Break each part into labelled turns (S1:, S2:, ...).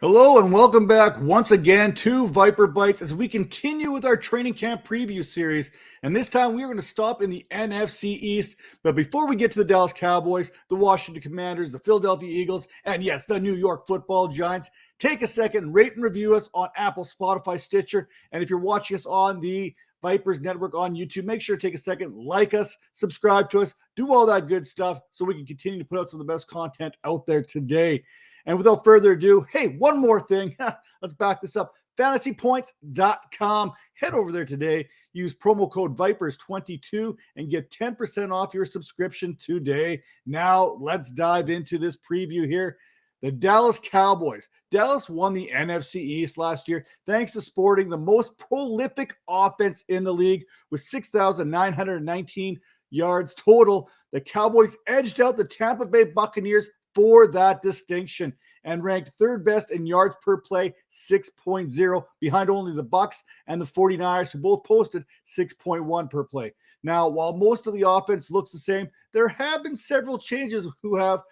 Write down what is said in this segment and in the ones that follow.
S1: Hello and welcome back once again to Viper Bites as we continue with our training camp preview series. And this time we are going to stop in the NFC East. But before we get to the Dallas Cowboys, the Washington Commanders, the Philadelphia Eagles, and yes, the New York Football Giants, take a second, rate and review us on Apple, Spotify, Stitcher. And if you're watching us on the Vipers Network on YouTube, make sure to take a second, like us, subscribe to us, do all that good stuff so we can continue to put out some of the best content out there today. And without further ado, hey, one more thing. Let's back this up. FantasyPoints.com. Head over there today. Use promo code VIPERS22 and get 10% off your subscription today. Now, let's dive into this preview here. The Dallas Cowboys. Dallas won the NFC East last year thanks to sporting the most prolific offense in the league with 6,919 yards total. The Cowboys edged out the Tampa Bay Buccaneers for that distinction and ranked third best in yards per play, 6.0, behind only the Bucs and the 49ers, who both posted 6.1 per play. Now, while most of the offense looks the same, there have been several changes who have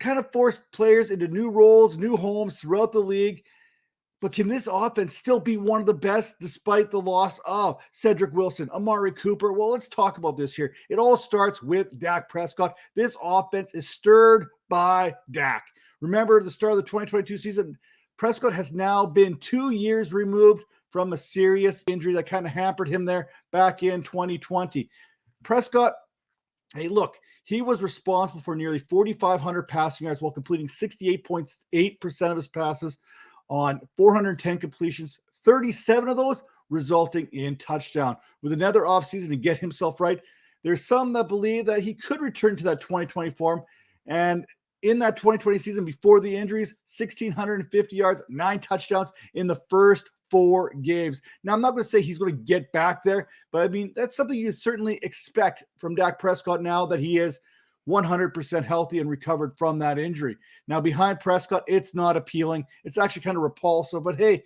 S1: kind of forced players into new roles, new homes throughout the league. But can this offense still be one of the best despite the loss of Cedric Wilson, Amari Cooper? Well, let's talk about this here. It all starts with Dak Prescott. This offense is stirred by Dak. Remember the start of the 2022 season, Prescott has now been 2 years removed from a serious injury that kind of hampered him there back in 2020. Prescott, hey, look, he was responsible for nearly 4,500 passing yards while completing 68.8% of his passes on 410 completions, 37 of those resulting in touchdown. With another offseason to get himself right, there's some that believe that he could return to that 2020 form. And in that 2020 season before the injuries, 1,650 yards, 9 touchdowns in the first 4 games. Now, I'm not going to say he's going to get back there, but I mean, that's something you certainly expect from Dak Prescott now that he is 100% healthy and recovered from that injury. Now, behind Prescott, it's not appealing. It's actually kind of repulsive, but hey,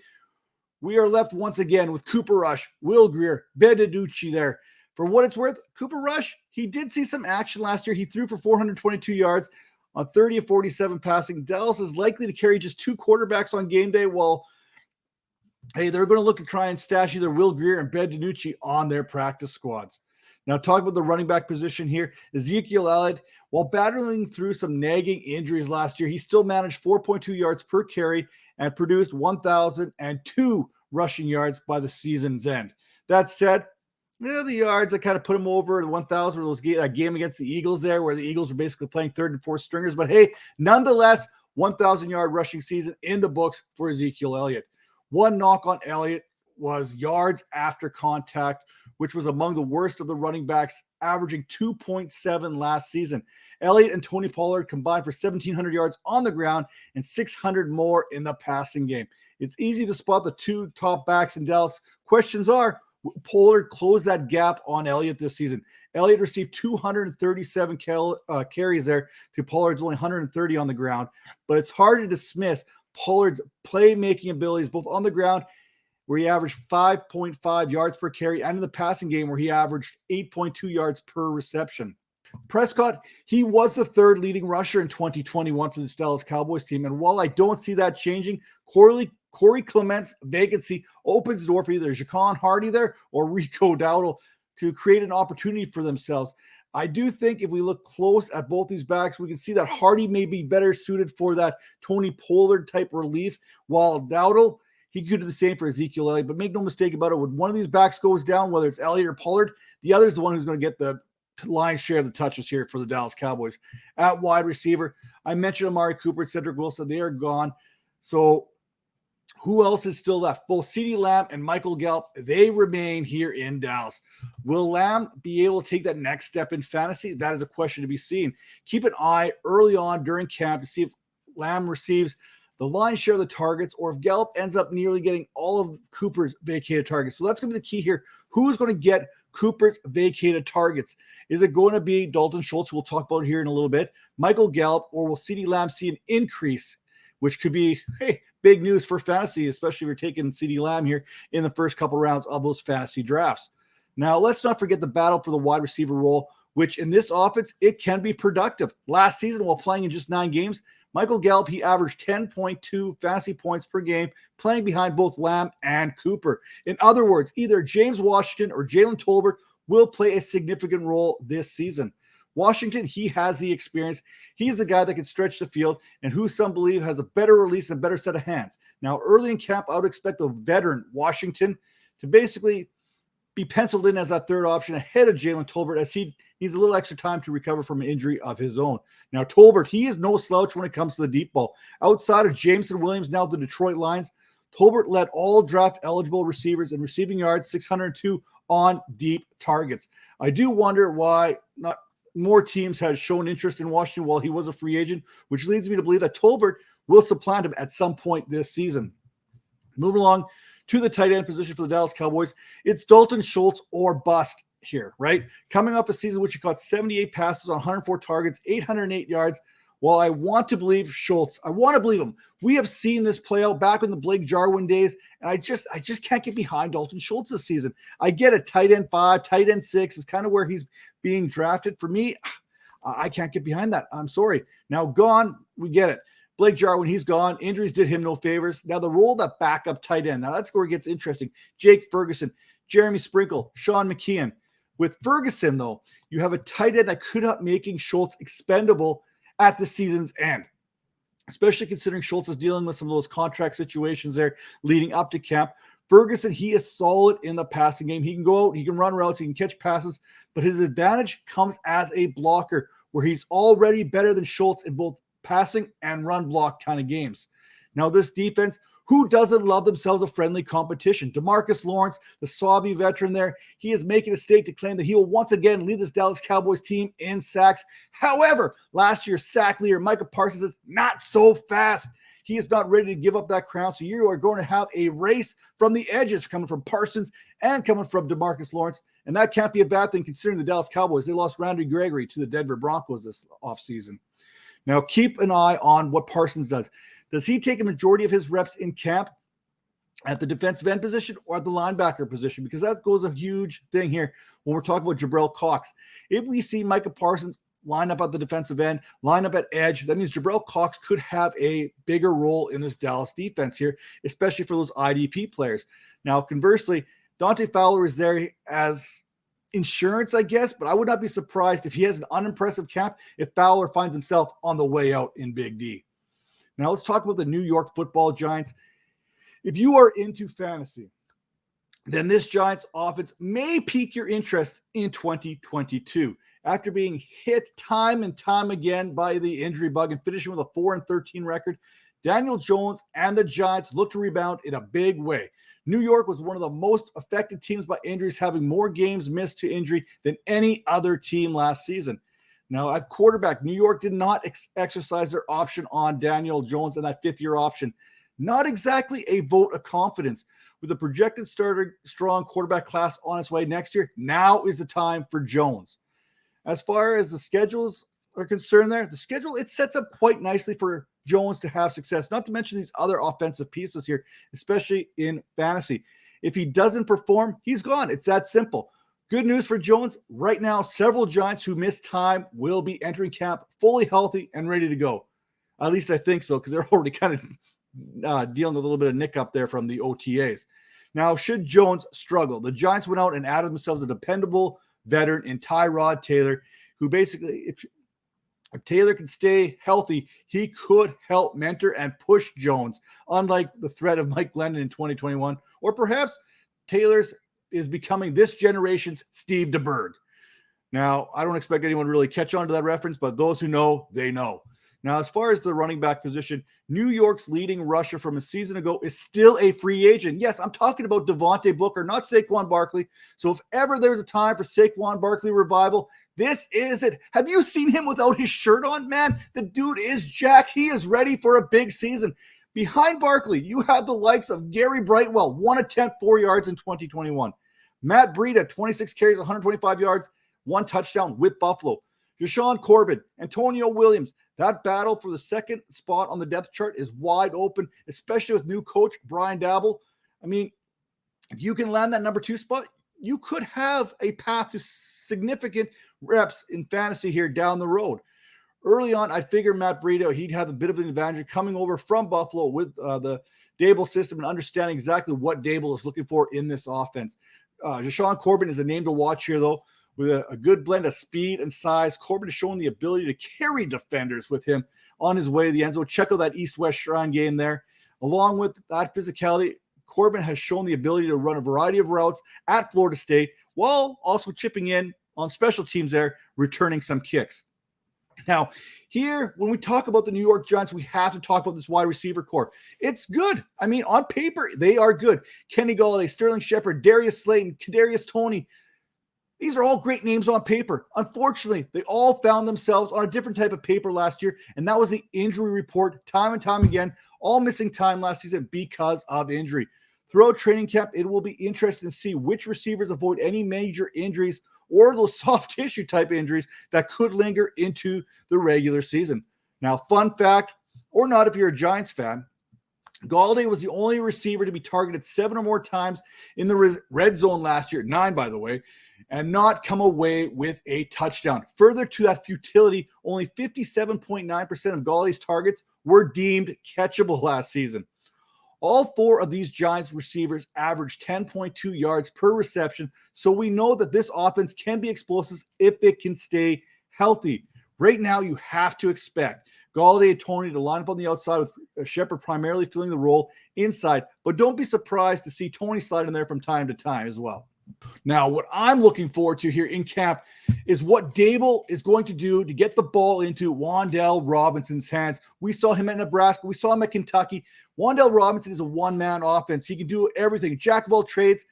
S1: we are left once again with Cooper Rush, Will Grier, Ben DiNucci there. For what it's worth, Cooper Rush, he did see some action last year. He threw for 422 yards on 30 of 47 passing. Dallas is likely to carry just 2 quarterbacks on game day, while hey, they're going to look to try and stash either Will Grier and Ben DiNucci on their practice squads. Now, talk about the running back position here. Ezekiel Elliot, while battling through some nagging injuries last year, he still managed 4.2 yards per carry and produced 1,002 rushing yards by the season's end. That said, the yards that kind of put him over the 1,000 were that game against the Eagles there, where the Eagles were basically playing third and fourth stringers. But hey, nonetheless, 1,000-yard rushing season in the books for Ezekiel Elliott. One knock on Elliott was yards after contact, which was among the worst of the running backs, averaging 2.7 last season. Elliott and Tony Pollard combined for 1,700 yards on the ground and 600 more in the passing game. It's easy to spot the 2 top backs in Dallas. Questions are, will Pollard close that gap on Elliott this season? Elliott received 237 carries there to Pollard's only 130 on the ground, but it's hard to dismiss Pollard's playmaking abilities both on the ground, where he averaged 5.5 yards per carry, and in the passing game where he averaged 8.2 yards per reception. Prescott, he was the 3rd leading rusher in 2021 for the Dallas Cowboys team, and while I don't see that changing, Corey Clement's vacancy opens the door for either Jaquan Hardy there or Rico Dowdle to create an opportunity for themselves. I do think if we look close at both these backs, we can see that Hardy may be better suited for that Tony Pollard type relief, while Dowdle, he could do the same for Ezekiel Elliott. But make no mistake about it, when one of these backs goes down, whether it's Elliott or Pollard, the other is the one who's going to get the lion's share of the touches here for the Dallas Cowboys. At wide receiver, I mentioned Amari Cooper and Cedric Wilson. They are gone. So who else is still left? Both CeeDee Lamb and Michael Gallup, they remain here in Dallas. Will Lamb be able to take that next step in fantasy? That is a question to be seen. Keep an eye early on during camp to see if Lamb receives the lion's share of the targets, or if Gallup ends up nearly getting all of Cooper's vacated targets. So that's going to be the key here. Who's going to get Cooper's vacated targets? Is it going to be Dalton Schultz, who we'll talk about here in a little bit, Michael Gallup, or will CeeDee Lamb see an increase, which could be, hey, big news for fantasy, especially if you're taking CeeDee Lamb here in the first couple rounds of those fantasy drafts. Now, let's not forget the battle for the wide receiver role, which in this offense, it can be productive. Last season, while playing in just 9 games, Michael Gallup, he averaged 10.2 fantasy points per game, playing behind both Lamb and Cooper. In other words, either James Washington or Jalen Tolbert will play a significant role this season. Washington, he has the experience. He's the guy that can stretch the field and who some believe has a better release and a better set of hands. Now, early in camp, I would expect the veteran Washington to basically be penciled in as that third option ahead of Jalen Tolbert, as he needs a little extra time to recover from an injury of his own. Now, Tolbert, he is no slouch when it comes to the deep ball. Outside of Jameson Williams, now the Detroit Lions, Tolbert led all draft-eligible receivers in receiving yards, 602 on deep targets. I do wonder why not more teams had shown interest in Washington while he was a free agent, which leads me to believe that Tolbert will supplant him at some point this season. Moving along to the tight end position for the Dallas Cowboys, it's Dalton Schultz or bust here, right? Coming off a season which he caught 78 passes on 104 targets, 808 yards. While I want to believe Schultz, I want to believe him. We have seen this play out back in the Blake Jarwin days, and I just can't get behind Dalton Schultz this season. I get it, tight end 5, tight end 6 is kind of where he's being drafted. For me, I can't get behind that. I'm sorry. Now, gone, we get it. Blake Jarwin, he's gone. Injuries did him no favors. Now, the role of that backup tight end, now that's where it gets interesting. Jake Ferguson, Jeremy Sprinkle, Sean McKeon. With Ferguson, though, you have a tight end that could up making Schultz expendable at the season's end, especially considering Schultz is dealing with some of those contract situations there leading up to camp. Ferguson, he is solid in the passing game. He can go out, he can run routes, he can catch passes, but his advantage comes as a blocker, where he's already better than Schultz in both passing and run block kind of games. Now, this defense, who doesn't love themselves a friendly competition? DeMarcus Lawrence, the Sauvie veteran there, he is making a stake to claim that he will once again lead this Dallas Cowboys team in sacks. However, last year's sack leader, Micah Parsons, is not so fast. He is not ready to give up that crown, so you are going to have a race from the edges coming from Parsons and coming from DeMarcus Lawrence, and that can't be a bad thing considering the Dallas Cowboys. They lost Randy Gregory to the Denver Broncos this offseason. Now, keep an eye on what Parsons does. Does he take a majority of his reps in camp at the defensive end position or at the linebacker position? Because that goes a huge thing here when we're talking about Jabril Cox. If we see Micah Parsons line up at the defensive end, line up at edge, that means Jabril Cox could have a bigger role in this Dallas defense here, especially for those IDP players. Now, conversely, Dante Fowler is there as insurance, I guess, but I would not be surprised if he has an unimpressive camp if Fowler finds himself on the way out in Big D. Now, let's talk about the New York Football Giants. If you are into fantasy, then this Giants offense may pique your interest in 2022. After being hit time and time again by the injury bug and finishing with a 4-13 record, Daniel Jones and the Giants look to rebound in a big way. New York was one of the most affected teams by injuries, having more games missed to injury than any other team last season. Now, at quarterback, New York did not exercise their option on Daniel Jones and that fifth-year option. Not exactly a vote of confidence. With a projected strong quarterback class on its way next year, now is the time for Jones. As far as the schedules are concerned there, the schedule, it sets up quite nicely for Jones to have success, not to mention these other offensive pieces here, especially in fantasy. If he doesn't perform, he's gone. It's that simple. Good news for Jones. Right now, several Giants who missed time will be entering camp fully healthy and ready to go. At least I think so, because they're already kind of dealing with a little bit of nick up there from the OTAs. Now, should Jones struggle, the Giants went out and added themselves a dependable veteran in Tyrod Taylor, who basically, if Taylor can stay healthy, he could help mentor and push Jones, unlike the threat of Mike Glennon in 2021, or perhaps Taylor's is becoming this generation's Steve DeBerg. Now, I don't expect anyone to really catch on to that reference, but those who know, they know. Now, as far as the running back position, New York's leading rusher from a season ago is still a free agent. Yes, I'm talking about Devontae Booker, not Saquon Barkley. So if ever there's a time for Saquon Barkley revival, this is it. Have you seen him without his shirt on? Man, the dude is jacked. He is ready for a big season. Behind Barkley, you have the likes of Gary Brightwell, 1 attempt, 4 yards in 2021. Matt Breida, 26 carries, 125 yards, 1 touchdown with Buffalo. Desean Corbin, Antonio Williams. That battle for the second spot on the depth chart is wide open, especially with new coach Brian Daboll. I mean, if you can land that number 2 spot, you could have a path to significant reps in fantasy here down the road. Early on, I figured Matt Breida, he'd have a bit of an advantage coming over from Buffalo with the Dable system and understanding exactly what Dable is looking for in this offense. Desean Corbin is a name to watch here, though, with a good blend of speed and size. Corbin has shown the ability to carry defenders with him on his way to the end zone. Check out that East-West Shrine game there. Along with that physicality, Corbin has shown the ability to run a variety of routes at Florida State while also chipping in on special teams there, returning some kicks. Now, here, when we talk about the New York Giants, we have to talk about this wide receiver core. It's good. I mean, on paper, they are good. Kenny Golladay, Sterling Shepard, Darius Slayton, Kadarius Toney. These are all great names on paper. Unfortunately, they all found themselves on a different type of paper last year, and that was the injury report time and time again, all missing time last season because of injury. Throughout training camp, it will be interesting to see which receivers avoid any major injuries or those soft tissue type injuries that could linger into the regular season. Now, fun fact, or not if you're a Giants fan, Golladay was the only receiver to be targeted 7 or more times in the red zone last year, 9 by the way, and not come away with a touchdown. Further to that futility, only 57.9% of Galladay's targets were deemed catchable last season. All 4 of these Giants receivers averaged 10.2 yards per reception, so we know that this offense can be explosive if it can stay healthy. Right now, you have to expect Golladay and Toney to line up on the outside with Shepard primarily filling the role inside, but don't be surprised to see Toney slide in there from time to time as well. Now, what I'm looking forward to here in camp is what Dable is going to do to get the ball into Wandel Robinson's hands. We saw him at Nebraska. We saw him at Kentucky. Wandel Robinson is a one-man offense. He can do everything. Jack of all trades,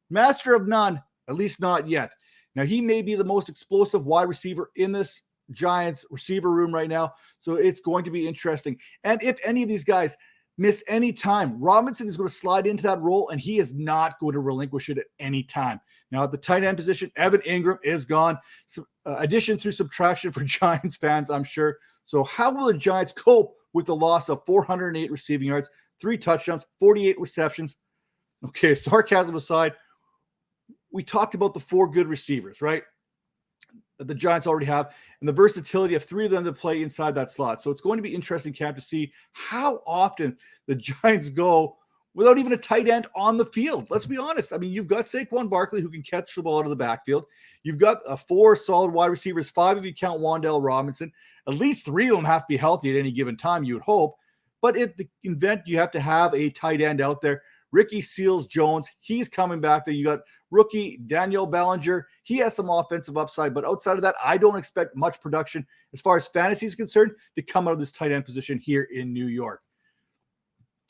S1: master of none, at least not yet. Now, he may be the most explosive wide receiver in this Giants receiver room right now, so it's going to be interesting. And if any of these guys miss any time, Robinson is going to slide into that role, and he is not going to relinquish it at any time. Now, at the tight end position, Evan Ingram is gone. Addition through subtraction for Giants fans, I'm sure. So how will the Giants cope with the loss of 408 receiving yards, 3 touchdowns, 48 receptions? Okay, sarcasm aside, we talked about the 4 good receivers, right? That the Giants already have, and the versatility of 3 of them to play inside that slot. So it's going to be interesting, camp, to see how often the Giants go without even a tight end on the field. Let's be honest. I mean, you've got Saquon Barkley who can catch the ball out of the backfield. You've got 4 solid wide receivers, 5 if you count Wandel Robinson. At least 3 of them have to be healthy at any given time, you would hope. But if the event you have to have a tight end out there, Ricky Seals-Jones, he's coming back there. You got rookie Daniel Bellinger. He has some offensive upside, but outside of that, I don't expect much production as far as fantasy is concerned to come out of this tight end position here in New York.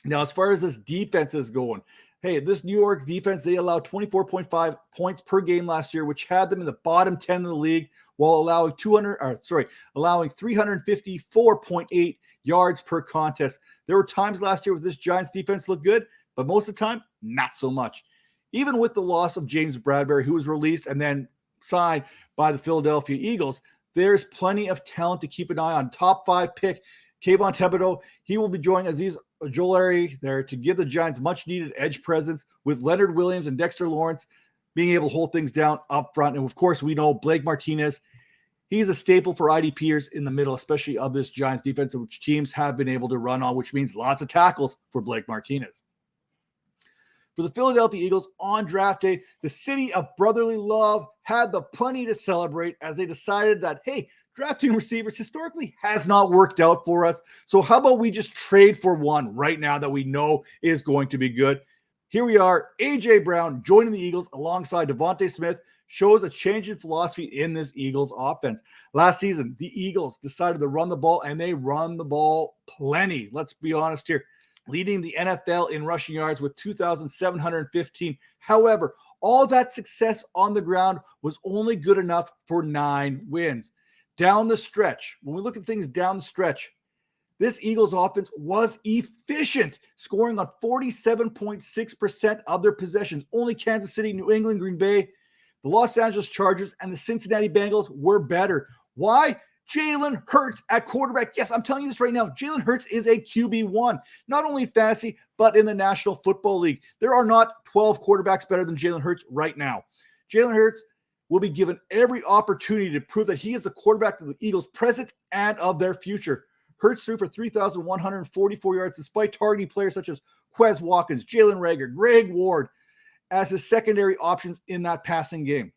S1: Now, as far as this defense is going, hey, this New York defense, they allowed 24.5 points per game last year, which had them in the bottom 10 of the league, while allowing 354.8 yards per contest. There were times last year where this Giants defense looked good, but most of the time, not so much. Even with the loss of James Bradbury, who was released and then signed by the Philadelphia Eagles, there's plenty of talent to keep an eye on. Top 5 pick, Kayvon Thibodeau, he will be joining Azeez Ojulari there to give the Giants much-needed edge presence, with Leonard Williams and Dexter Lawrence being able to hold things down up front. And, of course, we know Blake Martinez, he's a staple for IDPers in the middle, especially of this Giants defense, which teams have been able to run on, which means lots of tackles for Blake Martinez. For the Philadelphia Eagles, on draft day, the city of brotherly love had the plenty to celebrate as they decided that, hey, drafting receivers historically has not worked out for us. So how about we just trade for one right now that we know is going to be good? Here we are. A.J. Brown joining the Eagles alongside Devontae Smith shows a change in philosophy in this Eagles offense. Last season, the Eagles decided to run the ball, and they run the ball plenty. Let's be honest here. Leading the NFL in rushing yards with 2,715. However, all that success on the ground was only good enough for 9 wins. Down the stretch, when we look at things down the stretch, this Eagles offense was efficient, scoring on 47.6% of their possessions. Only Kansas City, New England, Green Bay, the Los Angeles Chargers, and the Cincinnati Bengals were better. Why? Jalen Hurts at quarterback. Yes, I'm telling you this right now. Jalen Hurts is a QB1, not only in fantasy, but in the National Football League. There are not 12 quarterbacks better than Jalen Hurts right now. Jalen Hurts will be given every opportunity to prove that he is the quarterback of the Eagles' present and of their future. Hurts threw for 3,144 yards despite targeting players such as Quez Watkins, Jalen Reagor, Greg Ward as his secondary options in that passing game.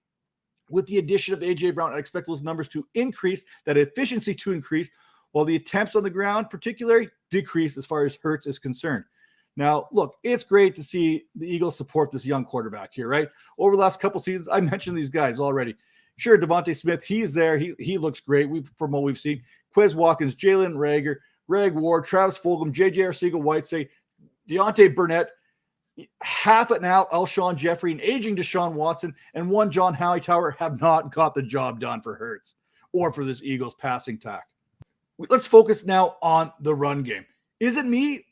S1: With the addition of A.J. Brown, I expect those numbers to increase, that efficiency to increase, while the attempts on the ground particularly decrease as far as Hurts is concerned. Now, look, it's great to see the Eagles support this young quarterback here, right? Over the last couple seasons, I mentioned these guys already. Sure, Devontae Smith, he's there. He looks great from what we've seen. Quez Watkins, Jalen Reagor, Greg Ward, Travis Fulgham, J.J. Arcega-Whiteside, Deontay Burnett, half an Alshon Jeffrey, an aging Deshaun Watson, and one John Hightower have not got the job done for Hurts or for this Eagles passing attack. Let's focus now on the run game. Is it me,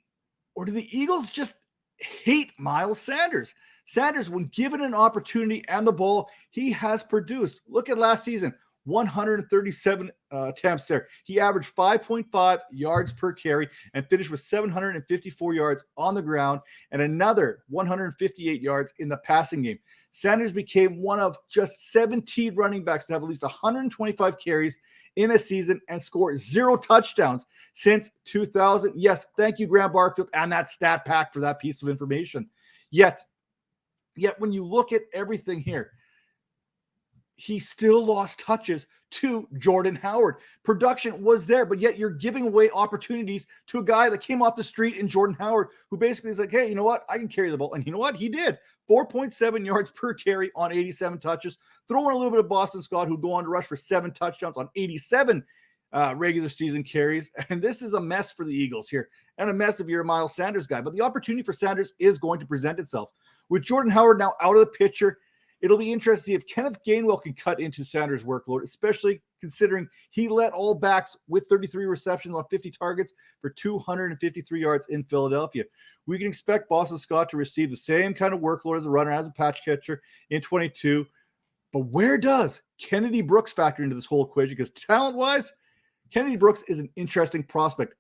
S1: or do the Eagles just hate Miles Sanders? Sanders, when given an opportunity and the ball, he has produced. Look at last season, 137 attempts there. He averaged 5.5 yards per carry and finished with 754 yards on the ground and another 158 yards in the passing game. Sanders became one of just 17 running backs to have at least 125 carries in a season and score 0 touchdowns since 2000. Yes, thank you, Graham Barfield, and that stat pack for that piece of information. Yet when you look at everything here, he still lost touches to Jordan Howard. Production was there, but yet you're giving away opportunities to a guy that came off the street in Jordan Howard, who basically is like, hey, you know what? I can carry the ball. And you know what? He did. 4.7 yards per carry on 87 touches. Throw in a little bit of Boston Scott, who'd go on to rush for 7 touchdowns on 87 regular season carries. And this is a mess for the Eagles here, and a mess if you're a Miles Sanders guy. But the opportunity for Sanders is going to present itself. With Jordan Howard now out of the picture, it'll be interesting to see if Kenneth Gainwell can cut into Sanders' workload, especially considering he led all backs with 33 receptions on 50 targets for 253 yards in Philadelphia. We can expect Boston Scott to receive the same kind of workload as a runner, as a patch catcher in 22. But where does Kennedy Brooks factor into this whole equation? Because talent-wise, Kennedy Brooks is an interesting prospect.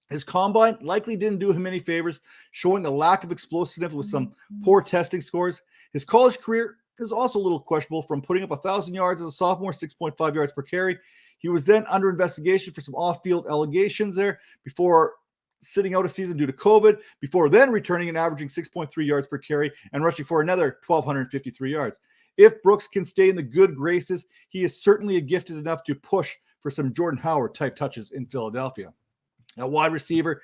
S1: His combine likely didn't do him any favors, showing a lack of explosiveness with some poor testing scores. His college career is also a little questionable, from putting up 1,000 yards as a sophomore, 6.5 yards per carry. He was then under investigation for some off-field allegations there before sitting out a season due to COVID, before then returning and averaging 6.3 yards per carry and rushing for another 1,253 yards. If Brooks can stay in the good graces, he is certainly gifted enough to push for some Jordan Howard-type touches in Philadelphia. At wide receiver,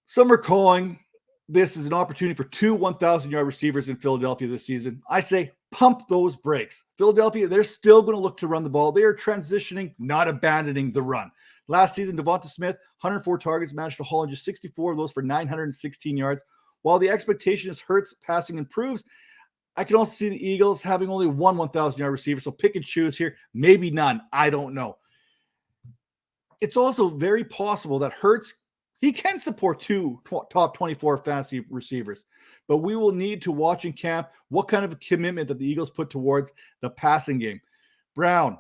S1: some are calling this is an opportunity for 2 1,000-yard receivers in Philadelphia this season. I say pump those brakes. Philadelphia, they're still going to look to run the ball. They are transitioning, not abandoning the run. Last season, Devonta Smith, 104 targets, managed to haul in just 64 of those for 916 yards. While the expectation is Hurts passing improves, I can also see the Eagles having only one 1,000-yard receiver, so pick and choose here. Maybe none. I don't know. It's also very possible that Hurts, he can support 2 top 24 fantasy receivers, but we will need to watch in camp what kind of a commitment that the Eagles put towards the passing game. Brown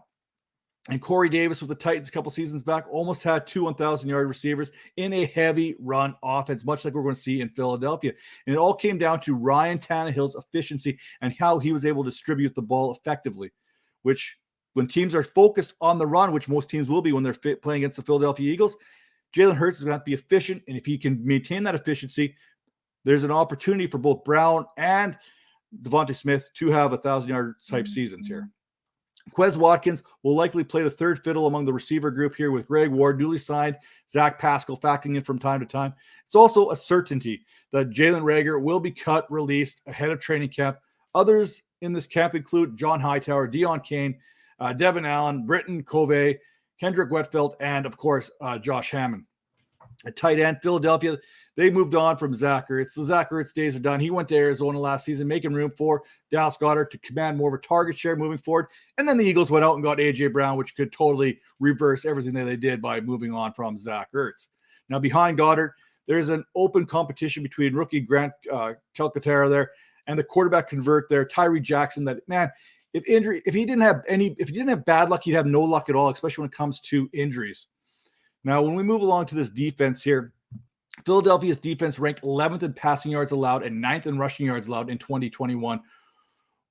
S1: and Corey Davis with the Titans a couple seasons back almost had 2 1,000-yard receivers in a heavy run offense, much like we're going to see in Philadelphia. And it all came down to Ryan Tannehill's efficiency and how he was able to distribute the ball effectively, which when teams are focused on the run, which most teams will be when they're playing against the Philadelphia Eagles, Jalen Hurts is going to have to be efficient. And if he can maintain that efficiency, there's an opportunity for both Brown and Devontae Smith to have 1,000-yard type seasons here. Quez Watkins will likely play the third fiddle among the receiver group here, with Greg Ward, newly signed, Zach Pascal factoring in from time to time. It's also a certainty that Jalen Reagor will be cut, released ahead of training camp. Others in this camp include John Hightower, Deon Cain, Devin Allen, Britton Covey, Kendrick Wetfeld, and, of course, Josh Hammond. At tight end, Philadelphia, they moved on from Zach Ertz. The Zach Ertz days are done. He went to Arizona last season, making room for Dallas Goedert to command more of a target share moving forward. And then the Eagles went out and got A.J. Brown, which could totally reverse everything that they did by moving on from Zach Ertz. Now, behind Goedert, there's an open competition between rookie Grant Calcaterra there and the quarterback convert there, Tyree Jackson. That, man, if he didn't have bad luck, he'd have no luck at all, especially when it comes to injuries. Now, when we move along to this defense here, Philadelphia's defense ranked 11th in passing yards allowed and 9th in rushing yards allowed in 2021.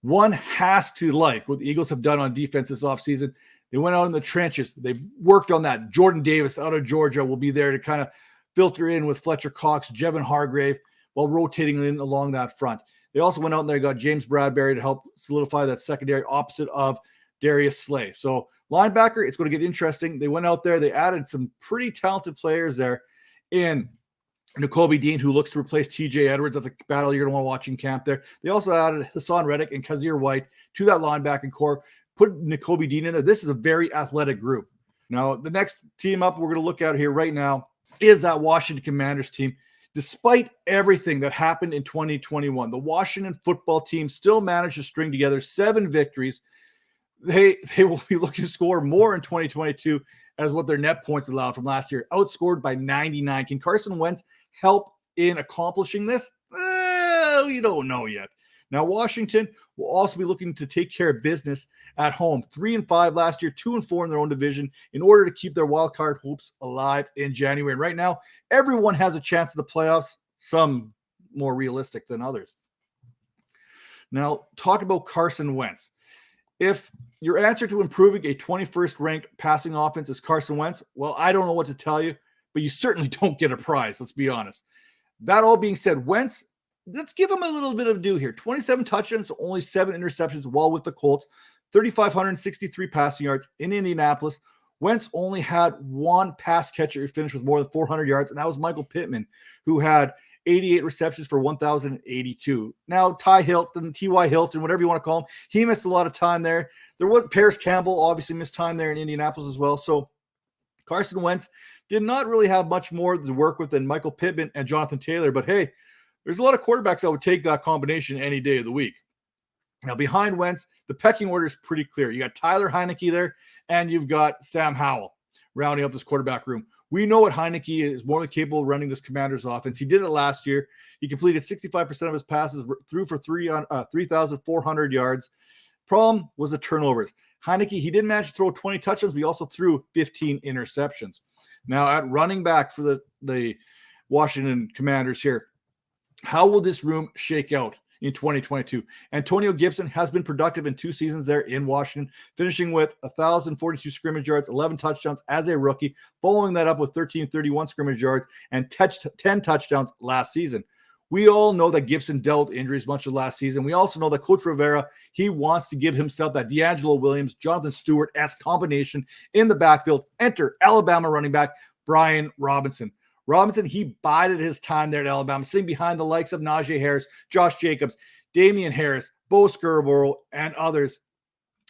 S1: one has to like what the Eagles have done on defense this offseason. They went out in the trenches. They worked on that. Jordan Davis out of Georgia will be there to kind of filter in with Fletcher Cox, Jevin Hargrave, while rotating in along that front. They also went out and they got James Bradbury to help solidify that secondary opposite of Darius Slay. So linebacker, it's going to get interesting. They went out there. They added some pretty talented players there in Nakobe Dean, who looks to replace TJ Edwards. That's a battle you're going to want to watch in camp there. They also added Hassan Reddick and Kazir White to that linebacking core. Put Nakobe Dean in there. This is a very athletic group. Now, the next team up we're going to look at here right now is that Washington Commanders team. Despite everything that happened in 2021, the Washington football team still managed to string together 7 victories. They will be looking to score more in 2022 as what their net points allowed from last year, outscored by 99. Can Carson Wentz help in accomplishing this? We don't know yet. Now, Washington will also be looking to take care of business at home. 3-5 last year, 2-4 in their own division in order to keep their wild card hopes alive in January. And right now, everyone has a chance at the playoffs, some more realistic than others. Now, talk about Carson Wentz. If your answer to improving a 21st ranked passing offense is Carson Wentz, well, I don't know what to tell you, but you certainly don't get a prize, let's be honest. That all being said, Wentz, let's give him a little bit of due here. 27 touchdowns to only 7 interceptions while with the Colts, 3,563 passing yards in Indianapolis. Wentz only had one pass catcher who finished with more than 400 yards, and that was Michael Pittman, who had 88 receptions for 1,082. Now, Ty Hilton, whatever you want to call him, he missed a lot of time there. There was Paris Campbell, obviously missed time there in Indianapolis as well. So Carson Wentz did not really have much more to work with than Michael Pittman and Jonathan Taylor. But hey, there's a lot of quarterbacks that would take that combination any day of the week. Now, behind Wentz, the pecking order is pretty clear. You got Tyler Heinicke there, and you've got Sam Howell rounding up this quarterback room. We know what Heinicke is more than capable of running this Commanders offense. He did it last year. He completed 65% of his passes, threw for 3,400 yards. Problem was the turnovers. Heinicke, he didn't manage to throw 20 touchdowns, but he also threw 15 interceptions. Now, at running back for the Washington Commanders here, how will this room shake out in 2022? Antonio Gibson has been productive in 2 seasons there in Washington, finishing with 1,042 scrimmage yards, 11 touchdowns as a rookie, following that up with 1,331 scrimmage yards and 10 touchdowns last season. We all know that Gibson dealt with injuries much of last season. We also know that Coach Rivera, he wants to give himself that D'Angelo Williams, Jonathan Stewart-esque combination in the backfield. Enter Alabama running back Brian Robinson. Robinson, he bided his time there at Alabama, sitting behind the likes of Najee Harris, Josh Jacobs, Damian Harris, Bo Scarborough, and others.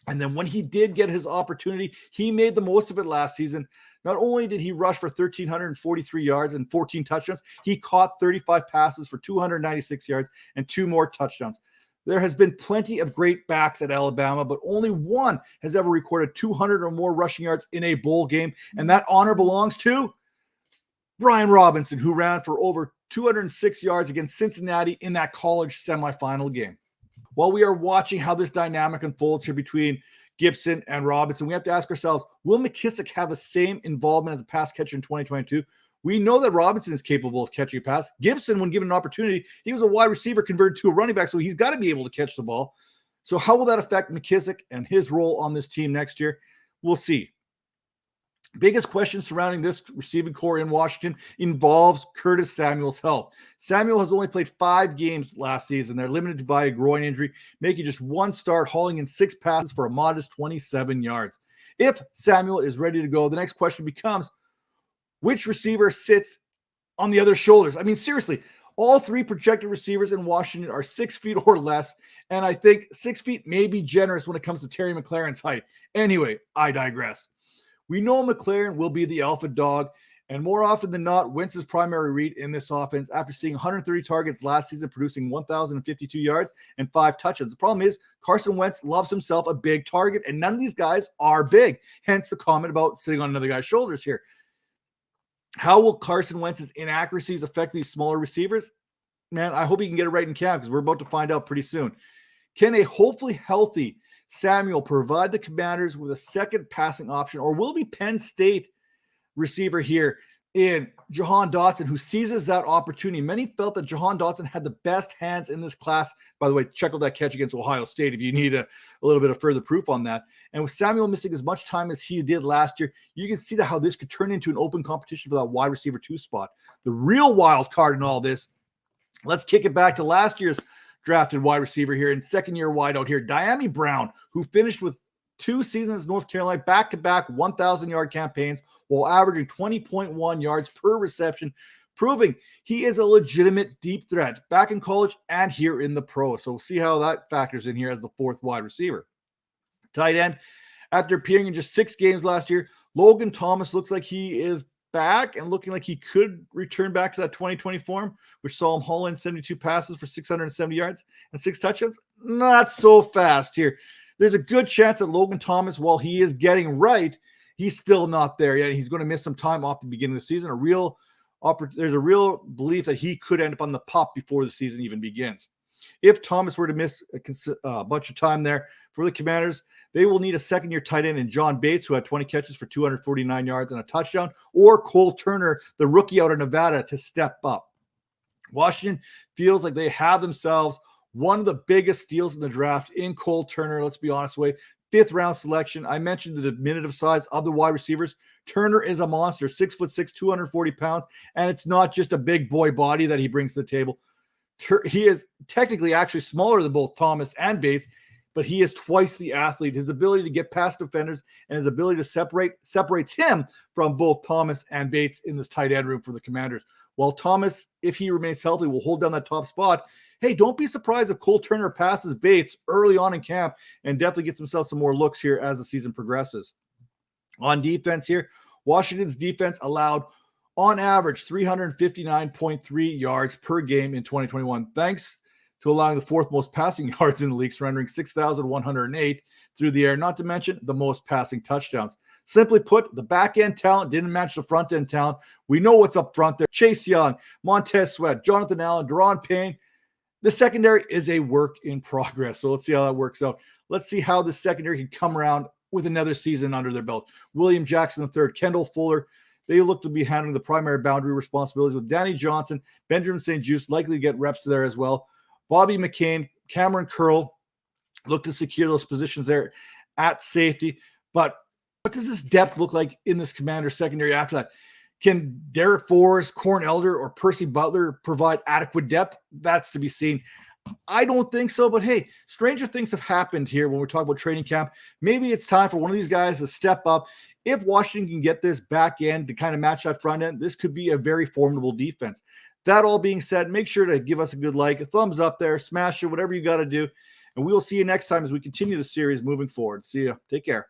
S1: And then when he did get his opportunity, he made the most of it last season. Not only did he rush for 1,343 yards and 14 touchdowns, he caught 35 passes for 296 yards and 2 more touchdowns. There has been plenty of great backs at Alabama, but only one has ever recorded 200 or more rushing yards in a bowl game, and that honor belongs to Brian Robinson, who ran for over 206 yards against Cincinnati in that college semifinal game. While we are watching how this dynamic unfolds here between Gibson and Robinson, we have to ask ourselves, will McKissick have the same involvement as a pass catcher in 2022? We know that Robinson is capable of catching a pass. Gibson, when given an opportunity, he was a wide receiver converted to a running back, so he's got to be able to catch the ball. So how will that affect McKissick and his role on this team next year? We'll see. Biggest question surrounding this receiving core in Washington involves Curtis Samuel's health. Samuel has only played 5 games last season. They're limited by a groin injury, making just 1 start, hauling in 6 passes for a modest 27 yards. If Samuel is ready to go, the next question becomes, which receiver sits on the other shoulders? I mean, seriously, all 3 projected receivers in Washington are 6 feet or less, and I think 6 feet may be generous when it comes to Terry McLaurin's height. Anyway, I digress. We know McLaurin will be the alpha dog, and more often than not, Wentz's primary read in this offense after seeing 130 targets last season, producing 1,052 yards and 5 touchdowns. The problem is Carson Wentz loves himself a big target, and none of these guys are big, hence the comment about sitting on another guy's shoulders here. How will Carson Wentz's inaccuracies affect these smaller receivers? Man, I hope he can get it right in camp because we're about to find out pretty soon. Can a hopefully healthy Samuel provide the Commanders with a second passing option, or will be Penn State receiver here in Jahan Dotson, who seizes that opportunity. Many felt that Jahan Dotson had the best hands in this class. By the way, check out that catch against Ohio State if you need a little bit of further proof on that. And with Samuel missing as much time as he did last year, you can see how this could turn into an open competition for that wide receiver 2 spot. The real wild card in all this, let's kick it back to last year's drafted wide receiver here and second-year wideout here, Diamie Brown, who finished with 2 seasons in North Carolina, back-to-back 1,000-yard campaigns while averaging 20.1 yards per reception, proving he is a legitimate deep threat back in college and here in the pro. So we'll see how that factors in here as the 4th wide receiver. Tight end, after appearing in just 6 games last year, Logan Thomas looks like he is back and looking like he could return back to that 2020 form, which saw him haul in 72 passes for 670 yards and 6 touchdowns. Not so fast here. There's a good chance that Logan Thomas, while he is getting right, he's still not there yet. He's going to miss some time off the beginning of the season. There's a real belief that he could end up on the PUP before the season even begins. If Thomas were to miss a bunch of time there for the Commanders, they will need a second-year tight end in John Bates, who had 20 catches for 249 yards and a touchdown, or Cole Turner, the rookie out of Nevada, to step up. Washington feels like they have themselves one of the biggest steals in the draft in Cole Turner. Let's be honest with you. 5th-round selection. I mentioned the diminutive size of the wide receivers. Turner is a monster, 6'6", 240 pounds, and it's not just a big boy body that he brings to the table. He is technically actually smaller than both Thomas and Bates, but he is twice the athlete. His ability to get past defenders and his ability to separates him from both Thomas and Bates in this tight end room for the Commanders. While Thomas, if he remains healthy, will hold down that top spot, hey, don't be surprised if Cole Turner passes Bates early on in camp and definitely gets himself some more looks here as the season progresses. On defense here, Washington's defense allowed on average 359.3 yards per game in 2021, thanks to allowing the 4th most passing yards in the league, surrendering 6,108 through the air, not to mention the most passing touchdowns. Simply put, the back-end talent didn't match the front-end talent. We know what's up front there. Chase Young, Montez Sweat, Jonathan Allen, Deron Payne. The secondary is a work in progress, so let's see how that works out. Let's see how the secondary can come around with another season under their belt. William Jackson III, Kendall Fuller, they look to be handling the primary boundary responsibilities, with Danny Johnson, Benjamin St. Juste likely to get reps there as well. Bobby McCain, Cameron Curl look to secure those positions there at safety. But what does this depth look like in this Commander secondary after that? Can Derek Forrest, Corn Elder, or Percy Butler provide adequate depth? That's to be seen. I don't think so, but hey, stranger things have happened here when we're talking about training camp. Maybe it's time for one of these guys to step up. If Washington can get this back end to kind of match that front end, this could be a very formidable defense. That all being said, make sure to give us a good like, a thumbs up there, smash it, whatever you got to do. And we will see you next time as we continue the series moving forward. See you. Take care.